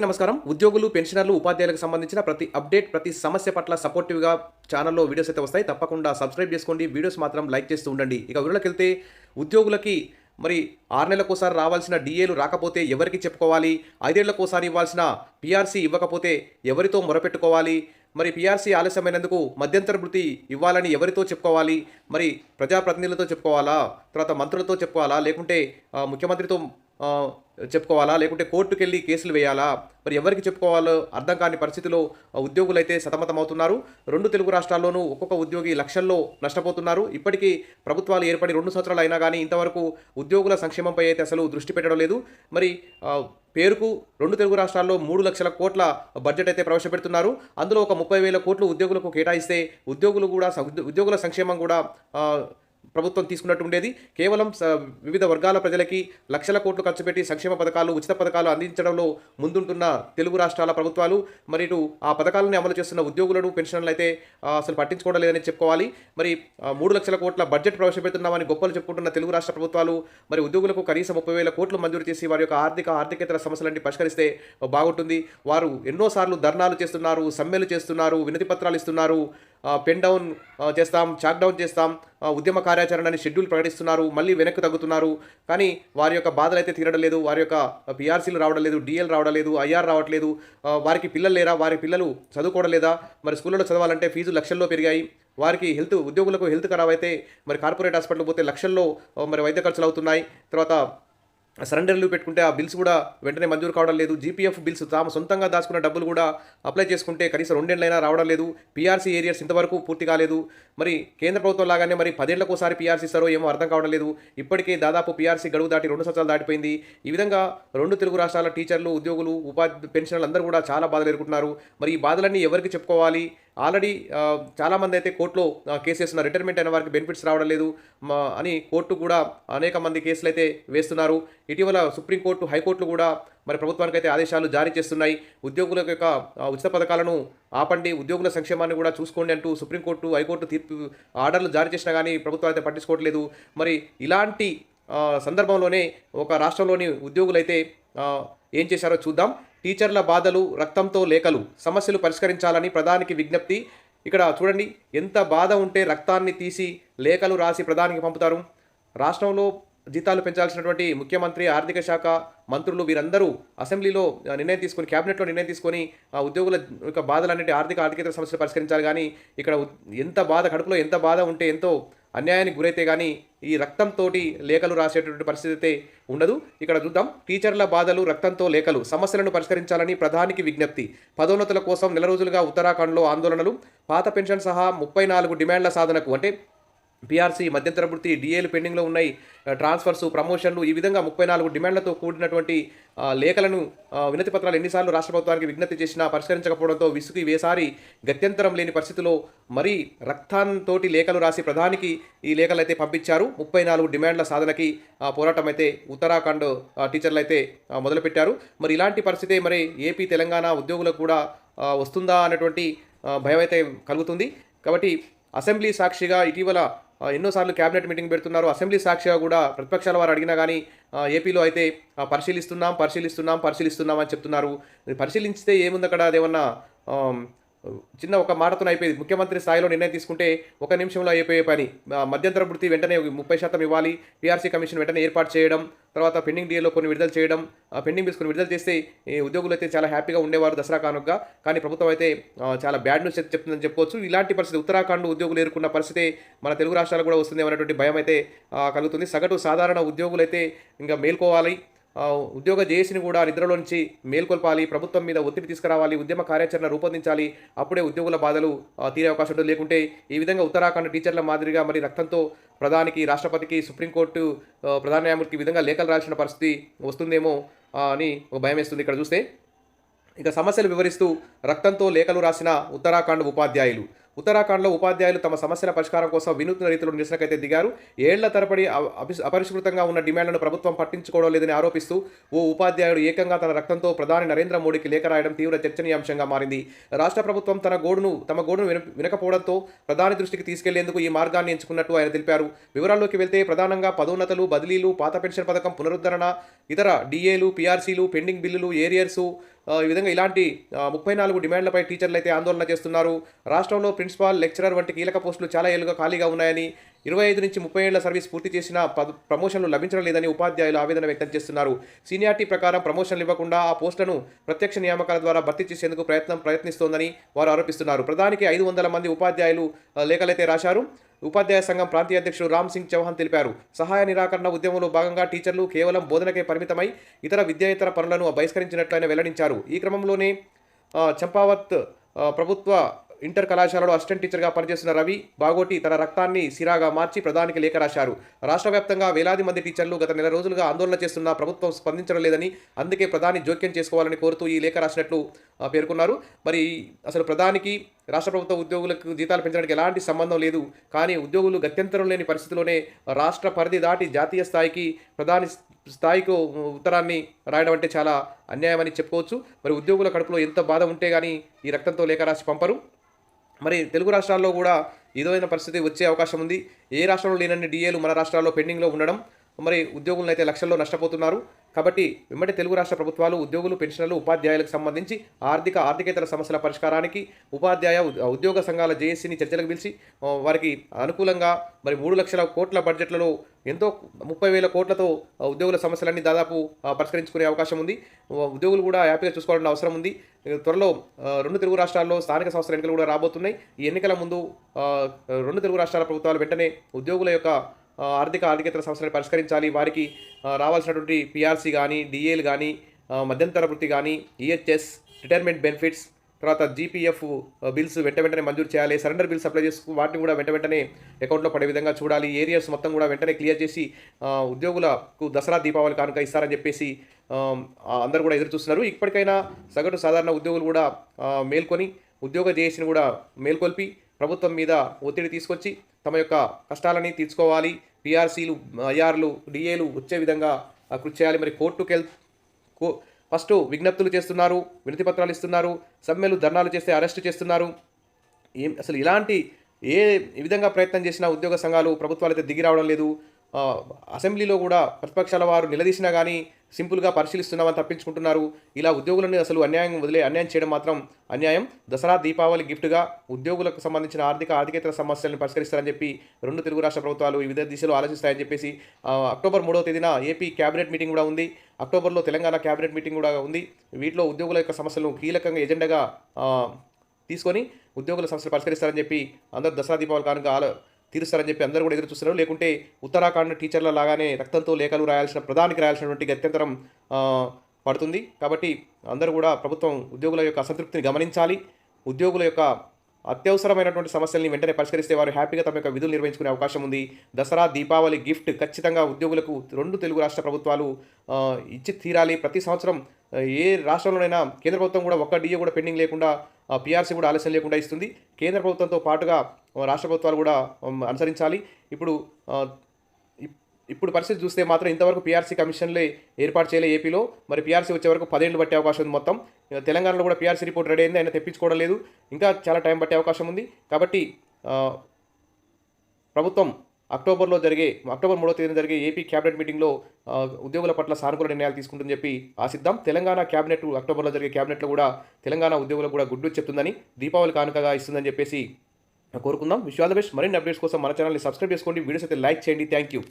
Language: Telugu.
నమస్కారం. ఉద్యోగులు, పెన్షనర్లు, ఉపాధ్యాయులకు సంబంధించిన ప్రతి అప్డేట్, ప్రతి సమస్య పట్ల సపోర్టివ్‌గా ఛానెల్‌లో వీడియోస్ అయితే వస్తాయి. తప్పకుండా సబ్స్క్రైబ్ చేసుకోండి. వీడియోస్ మాత్రం లైక్ చేస్తూ ఉండండి. ఇక వివరాలకెళ్తే ఉద్యోగులకి మరి 6 నెలలకోసారి రావాల్సిన డీఏలు రాకపోతే ఎవరికి చెప్పుకోవాలి? 5 ఏళ్లకోసారి ఇవ్వాల్సిన పీఆర్సీ ఇవ్వకపోతే ఎవరితో మొరపెట్టుకోవాలి? మరి పీఆర్సీ ఆలస్యమైనందుకు మధ్యంతర భృతి ఇవ్వాలని ఎవరితో చెప్పుకోవాలి? మరి ప్రజాప్రతినిధులతో చెప్పుకోవాలా? తర్వాత మంత్రులతో చెప్పుకోవాలా? లేకుంటే ముఖ్యమంత్రితో ఆహ్, చెప్పుకోవాలా? లేకుంటే కోర్టుకెళ్ళి కేసులు వేయాలా? మరి ఎవరికి చెప్పుకోవాలో అర్థం కాని పరిస్థితిలో ఉద్యోగులైతే సతమతమవుతున్నారు. 2 తెలుగు రాష్ట్రాల్లోనూ ఒక్కొక్క ఉద్యోగి లక్షల్లో నష్టపోతున్నారు. ఇప్పటికీ ప్రభుత్వాలు ఏర్పడి 2 సంవత్సరాలు అయినా గానీ ఇంతవరకు ఉద్యోగుల సంక్షేమంపై అయితే అసలు దృష్టి పెట్టడం లేదు. మరి పేరుకు 2 తెలుగు రాష్ట్రాల్లో 3,00,000 కోట్ల బడ్జెట్ అయితే ప్రవేశపెడుతున్నారు. అందులో ఒక 30,000 కోట్లు ఉద్యోగులకు కేటాయిస్తే ఉద్యోగులు కూడా ఉద్యోగుల సంక్షేమం కూడా ప్రభుత్వం తీసుకున్నట్టు ఉండేది. కేవలం వివిధ వర్గాల ప్రజలకి లక్షల కోట్లు ఖర్చు పెట్టి సంక్షేమ పథకాలు, ఉచిత పథకాలు అందించడంలో ముందుంటున్న తెలుగు రాష్ట్రాల ప్రభుత్వాలు మరి ఇటు ఆ పథకాలను అమలు చేస్తున్న ఉద్యోగులను, పెన్షనర్లు అయితే అసలు పట్టించుకోవడం లేదని చెప్పుకోవాలి. మరి 3,00,000 కోట్ల బడ్జెట్ ప్రవేశపెడుతున్నామని గొప్పలు చెప్పుకుంటున్న తెలుగు రాష్ట్ర ప్రభుత్వాలు మరి ఉద్యోగులకు కనీసం 30,000 కోట్లు మంజూరు చేసి వారి యొక్క ఆర్థికేతర సమస్యలన్నీ పరిష్కరిస్తే బాగుంటుంది. వారు ఎన్నోసార్లు ధర్నాలు చేస్తున్నారు, సమ్మెలు చేస్తున్నారు, వినతి పత్రాలు ఇస్తున్నారు, పెన్ డౌన్ చేస్తాం, చాక్ డౌన్ చేస్తాం, ఉద్యమ కార్యాచరణని షెడ్యూల్ ప్రకటిస్తున్నారు, మళ్ళీ వెనక్కి తగ్గుతున్నారు. కానీ వారి యొక్క బాధలు అయితే తీరడం లేదు. వారి యొక్క పీఆర్సీలు రావడం లేదు, డీఎల్ రావడం లేదు, ఐఆర్ రావట్లేదు. వారికి పిల్లలు లేరా? వారి పిల్లలు చదువుకోవడం లేదా? మరి స్కూళ్ళలో చదవాలంటే ఫీజు లక్షల్లో పెరిగాయి. వారికి ఉద్యోగులకు హెల్త్ ఖరాబ్ అయితే మరి కార్పొరేట్ హాస్పిటల్ పోతే లక్షల్లో మరి వైద్య ఖర్చులు అవుతున్నాయి. తర్వాత సరెండర్లు పెట్టుకుంటే ఆ బిల్స్ కూడా వెంటనే మంజూరు కావడం లేదు. జీపీఎఫ్ బిల్స్ తాము సొంతంగా దాచుకున్న డబ్బులు కూడా అప్లై చేసుకుంటే కనీసం 2 ఏళ్లైనా రావడం లేదు. పీఆర్సీ ఏరియర్స్ ఇంతవరకు పూర్తి కాలేదు. మరి కేంద్ర ప్రభుత్వం లాగానే మరి 10 ఏళ్లకోసారి పీఆర్సీ ఇస్తారో ఏమో అర్థం కావడం లేదు. ఇప్పటికే దాదాపు పీఆర్సీ గడువు దాటి 2 సంవత్సరాలు దాటిపోయింది. ఈ విధంగా 2 తెలుగు రాష్ట్రాల టీచర్లు, ఉద్యోగులు, పెన్షనర్లు అందరూ కూడా చాలా బాధలు ఎదుర్కొంటున్నారు. మరి ఈ బాధలన్నీ ఎవరికి చెప్పుకోవాలి? ఆల్రెడీ చాలామంది అయితే కోర్టులో కేసు వేస్తున్నారు. రిటైర్మెంట్ అయిన వారికి బెనిఫిట్స్ రావడం లేదు అని కోర్టు కూడా అనేక మంది కేసులు అయితే వేస్తున్నారు. ఇటీవల సుప్రీంకోర్టు, హైకోర్టులు కూడా మరి ప్రభుత్వానికైతే ఆదేశాలు జారీ చేస్తున్నాయి. ఉద్యోగుల యొక్క ఉచిత పథకాలను ఆపండి, ఉద్యోగుల సంక్షేమాన్ని కూడా చూసుకోండి అంటూ సుప్రీంకోర్టు, హైకోర్టు తీర్పు ఆర్డర్లు జారీ చేసినా కానీ ప్రభుత్వం అయితే పట్టించుకోవట్లేదు. మరి ఇలాంటి సందర్భంలోనే ఒక రాష్ట్రంలోని ఉద్యోగులైతే ఏం చేశారో చూద్దాం. టీచర్ల బాధలు, రక్తంతో లేఖలు, సమస్యలు పరిష్కరించాలని ప్రధానికి విజ్ఞప్తి. ఇక్కడ చూడండి, ఎంత బాధ ఉంటే రక్తాన్ని తీసి లేఖలు రాసి ప్రధానికి పంపుతారు. రాష్ట్రంలో జీతాలు పెంచాల్సినటువంటి ముఖ్యమంత్రి, ఆర్థిక శాఖ మంత్రులు వీరందరూ అసెంబ్లీలో నిర్ణయం తీసుకొని, క్యాబినెట్లో నిర్ణయం తీసుకొని ఉద్యోగుల యొక్క బాధలన్నిటి ఆర్థికేతర సమస్యలు పరిష్కరించాలి. కానీ ఇక్కడ ఎంత బాధ, కడుపులో ఎంత బాధ ఉంటే, ఎంతో అన్యాయానికి గురైతే కానీ ఈ రక్తంతో లేఖలు రాసేటటువంటి పరిస్థితి అయితే ఉండదు. ఇక్కడ చూద్దాం. టీచర్ల బాధలు, రక్తంతో లేఖలు, సమస్యలను పరిష్కరించాలని ప్రధానికి విజ్ఞప్తి. పదోన్నతుల కోసం నెల రోజులుగా ఉత్తరాఖండ్లో ఆందోళనలు. పాత పెన్షన్ సహా 34 డిమాండ్ల సాధనకు, అంటే పీఆర్సీ, మధ్యంతర భృతి, డీఏలు పెండింగ్లో ఉన్నాయి, ట్రాన్స్ఫర్స్, ప్రమోషన్లు, ఈ విధంగా 34 డిమాండ్లతో కూడినటువంటి లేఖలను, వినతి పత్రాలు ఎన్నిసార్లు రాష్ట్ర ప్రభుత్వానికి విజ్ఞప్తి చేసినా పరిష్కరించకపోవడంతో విసుగు వేసారి గత్యంతరం లేని పరిస్థితిలో మరీ రక్తంతోటి లేఖలు రాసి ప్రధానికి ఈ లేఖలు అయితే పంపించారు. 34 డిమాండ్ల సాధనకి పోరాటం అయితే ఉత్తరాఖండ్ టీచర్లు అయితే మొదలుపెట్టారు. మరి ఇలాంటి పరిస్థితే మరి ఏపీ, తెలంగాణ ఉద్యోగులకు కూడా వస్తుందా అనేటువంటి భయం అయితే కలుగుతుంది. కాబట్టి అసెంబ్లీ సాక్షిగా ఇటీవల ఎన్నోసార్లు క్యాబినెట్ మీటింగ్ పెడుతున్నారు. అసెంబ్లీ సాక్షిగా కూడా ప్రతిపక్షాల వారు అడిగినా కానీ ఏపీలో అయితే పరిశీలిస్తున్నాం అని చెప్తున్నారు. పరిశీలించితే ఏముంది అక్కడ? అదేమన్నా చిన్న ఒక మాటతో అయిపోయింది. ముఖ్యమంత్రి స్థాయిలో నిర్ణయం తీసుకుంటే ఒక నిమిషంలో అయిపోయే పని. మధ్యంతర భృతి వెంటనే 30% ఇవ్వాలి, పీఆర్సీ కమిషన్ వెంటనే ఏర్పాటు చేయడం, తర్వాత పెండింగ్ డీఏలో కొన్ని విడుదల చేయడం, పెండింగ్ బిల్స్ కొన్ని విడుదల చేస్తే ఈ ఉద్యోగులు అయితే చాలా హ్యాపీగా ఉండేవారు దసరా కానుకగా. కానీ ప్రభుత్వం అయితే చాలా బ్యాడ్ న్యూస్ చెప్తుందని చెప్పుకోవచ్చు. ఇలాంటి పరిస్థితి ఉత్తరాఖండ్ ఉద్యోగులు ఎదుర్కొన్న పరిస్థితి మన తెలుగు రాష్ట్రాలు కూడా వస్తుంది అనేటువంటి భయం అయితే కలుగుతుంది. సగటు సాధారణ ఉద్యోగులు అయితే ఇంకా మేల్కోవాలి. ఉద్యోగ జేఏసీని కూడా నిద్రలో నుంచి మేల్కొల్పాలి. ప్రభుత్వం మీద ఒత్తిడి తీసుకురావాలి. ఉద్యమ కార్యాచరణ రూపొందించాలి. అప్పుడే ఉద్యోగుల బాధలు తీరే అవకాశం ఉంటుంది. లేకుంటే ఈ విధంగా ఉత్తరాఖండ్ టీచర్ల మాదిరిగా మరి రక్తంతో ప్రధానికి, రాష్ట్రపతికి, సుప్రీంకోర్టు ప్రధాన న్యాయమూర్తికి ఈ విధంగా లేఖలు రాల్సిన పరిస్థితి వస్తుందేమో అని ఒక భయం వేస్తుంది ఇక్కడ చూస్తే. ఇక సమస్యలు వివరిస్తూ రక్తంతో లేఖలు రాసిన ఉత్తరాఖండ్ ఉపాధ్యాయులు. ఉత్తరాఖండ్లో ఉపాధ్యాయులు తమ సమస్యల పరిష్కారం కోసం వినూత్న రీతిలో నిరసనకైతే దిగారు. ఏళ్ల తరబడి అపరిష్కృతంగా ఉన్న డిమాండ్లను ప్రభుత్వం పట్టించుకోవడం లేదని ఆరోపిస్తూ ఓ ఉపాధ్యాయుడు ఏకంగా తన రక్తంతో ప్రధాని నరేంద్ర మోడీకి లేఖ రాయడం తీవ్ర చర్చనీయాంశంగా మారింది. రాష్ట్ర ప్రభుత్వం తమ గోడును వినకపోవడంతో ప్రధాని దృష్టికి తీసుకెళ్లేందుకు ఈ మార్గాన్ని ఎంచుకున్నట్టు ఆయన తెలిపారు. వివరాల్లోకి వెళ్తే ప్రధానంగా పదోన్నతులు, బదిలీలు, పాత పెన్షన్ పథకం పునరుద్ధరణ, ఇతర డిఏలు, పీఆర్సీలు, పెండింగ్ బిల్లులు, ఏరియర్సు, ఈ విధంగా ఇలాంటి 34 డిమాండ్లపై టీచర్లు అయితే ఆందోళన చేస్తున్నారు. రాష్ట్రంలో ప్రిన్సిపాల్, లెక్చరర్ వంటి కీలక పోస్టులు చాలా ఏళ్లుగా ఖాళీగా ఉన్నాయని, 25 నుంచి 30 ఏళ్ల సర్వీస్ పూర్తి చేసిన ప్రమోషన్లు లభించడం లేదని ఉపాధ్యాయులు ఆవేదన వ్యక్తం చేస్తున్నారు. సీనియారిటీ ప్రకారం ప్రమోషన్లు ఇవ్వకుండా ఆ పోస్టులను ప్రత్యక్ష నియామకాల ద్వారా భర్తీ చేసేందుకు ప్రయత్నిస్తోందని వారు ఆరోపిస్తున్నారు. ప్రధానికి 500 మంది ఉపాధ్యాయులు లేఖలైతే రాశారు. ఉపాధ్యాయ సంఘం ప్రాంతీయ అధ్యక్షుడు రామ్ సింగ్ చౌహాన్ తెలిపారు. సహాయ నిరాకరణ ఉద్యమంలో భాగంగా టీచర్లు కేవలం బోధనకే పరిమితమై ఇతర విద్యేతర పనులను బహిష్కరించినట్లు ఆయన వెల్లడించారు. ఈ క్రమంలోనే చంపావత్ ప్రభుత్వ ఇంటర్ కళాశాలలో అసిస్టెంట్ టీచర్గా పనిచేస్తున్న రవి బాగోటి తన రక్తాన్ని సిరాగా మార్చి ప్రధానికి లేఖ రాశారు. రాష్ట్ర వ్యాప్తంగా వేలాది మంది టీచర్లు గత నెల రోజులుగా ఆందోళన చేస్తున్న ప్రభుత్వం స్పందించడం లేదని, అందుకే ప్రధాని జోక్యం చేసుకోవాలని కోరుతూ ఈ లేఖ రాసినట్లు పేర్కొన్నారు. మరి అసలు ప్రధానికి రాష్ట్ర ప్రభుత్వ ఉద్యోగులకు జీతాలు పెంచడానికి ఎలాంటి సంబంధం లేదు. కానీ ఉద్యోగులు గత్యంతరం లేని పరిస్థితిలోనే రాష్ట్ర పరిధి దాటి జాతీయ స్థాయికి ప్రధాని స్థాయికి ఉత్తరాన్ని రాయడం అంటే చాలా అన్యాయమని చెప్పుకోవచ్చు. మరి ఉద్యోగుల కడుపులో ఎంత బాధ ఉంటే కానీ ఈ రక్తంతో లేఖ రాసి పంపరు. మరి తెలుగు రాష్ట్రాల్లో కూడా ఇదైన పరిస్థితి వచ్చే అవకాశం ఉంది. ఏ రాష్ట్రంలో లేనన్ని డిఏలు మన రాష్ట్రాల్లో పెండింగ్లో ఉండడం, మరి ఉద్యోగులను అయితే లక్షల్లో నష్టపోతున్నారు. కాబట్టి వెంబడి తెలుగు రాష్ట్ర ప్రభుత్వాలు ఉద్యోగులు, పెన్షనర్లు, ఉపాధ్యాయులకు సంబంధించి ఆర్థికేతర సమస్యల పరిష్కారానికి ఉద్యోగ సంఘాల జేఏసీని చర్చలకు పిలిచి వారికి అనుకూలంగా మరి 3 లక్షల కోట్ల బడ్జెట్లలో ఎంతో 30,000 కోట్లతో ఉద్యోగుల సమస్యలన్నీ దాదాపు పరిష్కరించుకునే అవకాశం ఉంది. ఉద్యోగులు కూడా హ్యాపీగా చూసుకోవాల్సిన అవసరం ఉంది. త్వరలో 2 తెలుగు రాష్ట్రాల్లో స్థానిక సంస్థల ఎన్నికలు కూడా రాబోతున్నాయి. ఈ ఎన్నికల ముందు 2 తెలుగు రాష్ట్రాల ప్రభుత్వాలు వెంటనే ఉద్యోగుల యొక్క ఆర్థికేతర సమస్యలను పరిష్కరించాలి. వారికి రావాల్సినటువంటి పీఆర్సీ కానీ, డిఏలు కానీ, మధ్యంతర వృత్తి కానీ, ఈహెచ్ఎస్, రిటైర్మెంట్ బెనిఫిట్స్, తర్వాత జీపీఎఫ్ బిల్స్ వెంటనే మంజూరు చేయాలి. సరెండర్ బిల్స్ అప్లై చేసుకు వాటిని కూడా వెంటనే అకౌంట్లో పడే విధంగా చూడాలి. ఏరియాస్ మొత్తం కూడా వెంటనే క్లియర్ చేసి ఉద్యోగులకు దసరా, దీపావళి కానుక ఇస్తారని చెప్పేసి అందరూ కూడా ఎదురు చూస్తున్నారు. ఇప్పటికైనా సగటు సాధారణ ఉద్యోగులు కూడా మేల్కొని ఉద్యోగ జేఏసీని కూడా మేల్కొల్పి ప్రభుత్వం మీద ఒత్తిడి తీసుకొచ్చి తమ యొక్క కష్టాలని తీర్చుకోవాలి. పీఆర్సీలు, ఐఆర్లు, డిఏలు వచ్చే విధంగా కృషి చేయాలి. మరి ఫస్ట్ విజ్ఞప్తులు చేస్తున్నారు, వినతి పత్రాలు ఇస్తున్నారు, సమ్మెలు, ధర్నాలు చేస్తే అరెస్టు చేస్తున్నారు. అసలు ఇలాంటి ఏ విధంగా ప్రయత్నం చేసినా ఉద్యోగ సంఘాలు, ప్రభుత్వాలు అయితే దిగి రావడం లేదు. అసెంబ్లీలో కూడా ప్రతిపక్షాల వారు నిలదీసినా కానీ సింపుల్గా పరిశీలిస్తున్నామని తప్పించుకుంటున్నారు. ఇలా ఉద్యోగులను అసలు అన్యాయం చేయడం మాత్రం అన్యాయం. దసరా, దీపావళి గిఫ్ట్గా ఉద్యోగులకు సంబంధించిన ఆర్థికేతర సమస్యలను పరిష్కరిస్తారని చెప్పి 2 తెలుగు రాష్ట్ర ప్రభుత్వాలు వివిధ దిశలో ఆలోచిస్తాయని చెప్పేసి అక్టోబర్ 3వ తేదీన ఏపీ క్యాబినెట్ మీటింగ్ కూడా ఉంది. అక్టోబర్లో తెలంగాణ క్యాబినెట్ మీటింగ్ కూడా ఉంది. వీటిలో ఉద్యోగుల యొక్క సమస్యలను కీలకంగా ఎజెండాగా తీసుకొని ఉద్యోగుల సమస్యలు పరిష్కరిస్తారని చెప్పి అందరూ దసరా, దీపావళి కానుక తీరుస్తారని చెప్పి అందరూ కూడా ఎదురు చూస్తున్నారు. లేకుంటే ఉత్తరాఖండ్ టీచర్ల లాగానే రక్తంతో లేఖలు ప్రధానికి రాయాల్సినటువంటి గత్యంతరం పడుతుంది. కాబట్టి అందరూ కూడా ప్రభుత్వం ఉద్యోగుల యొక్క అసంతృప్తిని గమనించాలి. ఉద్యోగుల యొక్క అత్యవసరమైనటువంటి సమస్యల్ని వెంటనే పరిష్కరిస్తే వారు హ్యాపీగా తమ యొక్క విధులు నిర్వహించుకునే అవకాశం ఉంది. దసరా, దీపావళి గిఫ్ట్ ఖచ్చితంగా ఉద్యోగులకు 2 తెలుగు రాష్ట్ర ప్రభుత్వాలు ఇచ్చి తీరాలి. ప్రతి సంవత్సరం ఏ రాష్ట్రంలోనైనా కేంద్ర ప్రభుత్వం కూడా ఒక్క డిఏ కూడా పెండింగ్ లేకుండా, పీఆర్సీ కూడా ఆలస్యం లేకుండా ఇస్తుంది. కేంద్ర ప్రభుత్వంతో పాటుగా రాష్ట్ర ప్రభుత్వాలు కూడా అనుసరించాలి. ఇప్పుడు పరిస్థితి చూస్తే మాత్రం ఇంతవరకు పీఆర్సీ కమిషన్లే ఏర్పాటు చేయలే ఏపీలో. మరి పీఆర్సీ వచ్చే వరకు 10 ఏళ్ళు పట్టే అవకాశం ఉంది మొత్తం. తెలంగాణలో కూడా పీఆర్సీ రిపోర్ట్ రెడీ అయింది, ఆయన తెప్పించుకోవడం లేదు. ఇంకా చాలా టైం పట్టే అవకాశం ఉంది. కాబట్టి ప్రభుత్వం అక్టోబర్ 3వ తేదీన జరిగే ఏపీ క్యాబినెట్ మీటింగ్లో ఉద్యోగుల పట్ల సానుకూల నిర్ణయాలు తీసుకుంటుందని చెప్పి ఆశిద్దాం. తెలంగాణ క్యాబినెట్ అక్టోబర్లో జరిగే క్యాబినెట్లో కూడా తెలంగాణ ఉద్యోగులకు కూడా గుడ్ న్యూస్ చెప్తుందని, దీపావళి కానుకగా ఇస్తుందని చెప్పేసి కోరుకుందాం. Wish all the best. మరిన్ని అప్డేట్స్ కోసం మన ఛానల్ని సబ్స్క్రైబ్ చేసుకోండి, వీడియోస్ అయితే లైక్ చేయండి. Thank you.